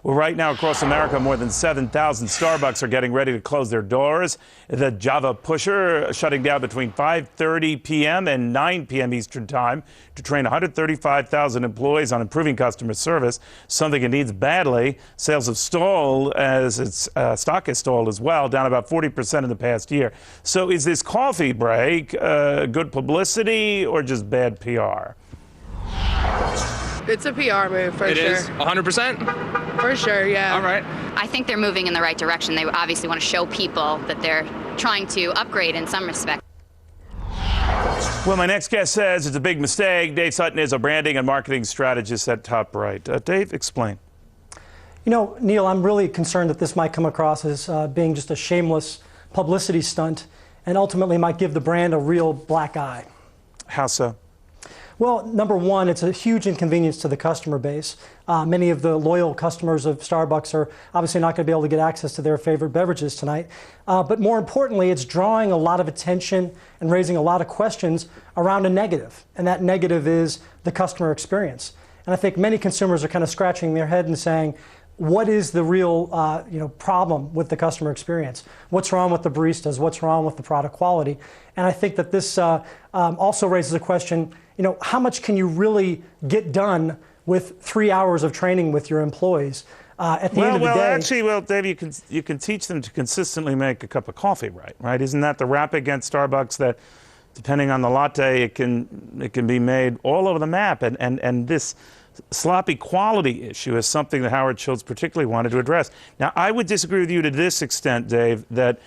Well, right now across America, more than 7,000 Starbucks are getting ready to close their doors. The Java pusher shutting down between 5:30 p.m. and 9 p.m. Eastern Time to train 135,000 employees on improving customer service, something it needs badly. Sales have stalled as its stock has stalled as well, down about 40% in the past year. So is this coffee break good publicity or just bad PR? It's a PR move, for sure. It is? 100%? For sure, yeah. All right. I think they're moving in the right direction. They obviously want to show people that they're trying to upgrade in some respect. Well, my next guest says it's a big mistake. Dave Sutton is a branding and marketing strategist at Top Right. Dave, explain. You know, Neil, I'm really concerned that this might come across as being just a shameless publicity stunt and ultimately might give the brand a real black eye. How so? Well, number one, it's a huge inconvenience to the customer base. Many of the loyal customers of Starbucks are obviously not going to be able to get access to their favorite beverages tonight. But more importantly, it's drawing a lot of attention and raising a lot of questions around a negative. And that negative is the customer experience. And I think many consumers are kind of scratching their head and saying, what is the real problem with the customer experience? What's wrong with the baristas? What's wrong with the product quality? And I think that this also raises a question, how much can you really get done with 3 hours of training with your employees? At the end of the day, actually, Dave, you can teach them to consistently make a cup of coffee right? Isn't that the rap against Starbucks, that depending on the latte, it can be made all over the map, and this sloppy quality issue is something that Howard Schultz particularly wanted to address. Now, I would disagree with you to this extent, Dave, that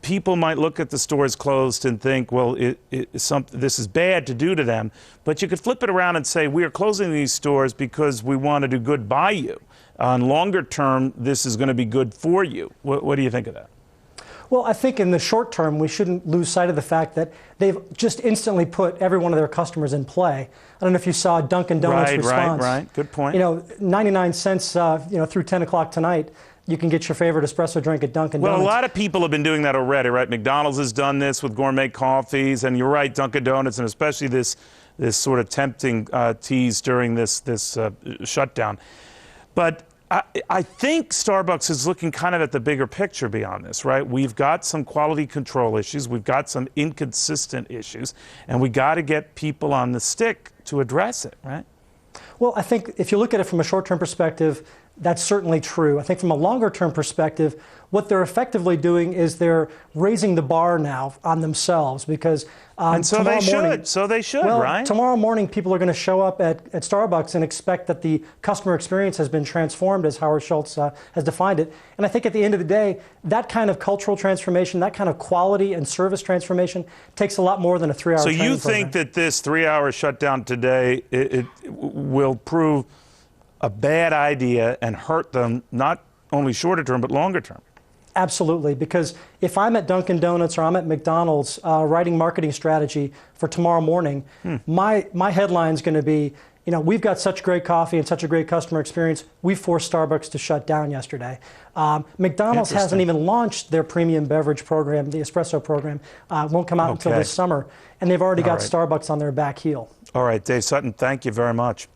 people might look at the stores closed and think, well, this is bad to do to them. But you could flip it around and say, we are closing these stores because we want to do good by you. On longer term, this is going to be good for you. What do you think of that? Well, I think in the short term, we shouldn't lose sight of the fact that they've just instantly put every one of their customers in play. I don't know if you saw Dunkin' Donuts' response. Right. Good point. 99 cents, through 10 o'clock tonight, you can get your favorite espresso drink at Dunkin' Donuts. Well, a lot of people have been doing that already, right? McDonald's has done this with gourmet coffees, and you're right, Dunkin' Donuts, and especially this sort of tempting tease during this shutdown. But I think Starbucks is looking kind of at the bigger picture beyond this, right? We've got some quality control issues, we've got some inconsistent issues, and we got to get people on the stick to address it, right? Well, I think if you look at it from a short-term perspective, that's certainly true. I think from a longer-term perspective, what they're effectively doing is they're raising the bar now on themselves, because and so they should, well, right? Tomorrow morning, people are going to show up at Starbucks and expect that the customer experience has been transformed, as Howard Schultz has defined it. And I think at the end of the day, that kind of cultural transformation, that kind of quality and service transformation takes a lot more than a 3-hour training program. So you think that this 3-hour shutdown today, it will prove a bad idea and hurt them, not only shorter term, but longer term? Absolutely, because if I'm at Dunkin' Donuts or I'm at McDonald's writing marketing strategy for tomorrow morning, my headline's going to be, we've got such great coffee and such a great customer experience, we forced Starbucks to shut down yesterday. McDonald's hasn't even launched their premium beverage program, the espresso program, won't come out until this summer, and they've already got Starbucks on their back heel. All right, Dave Sutton, thank you very much.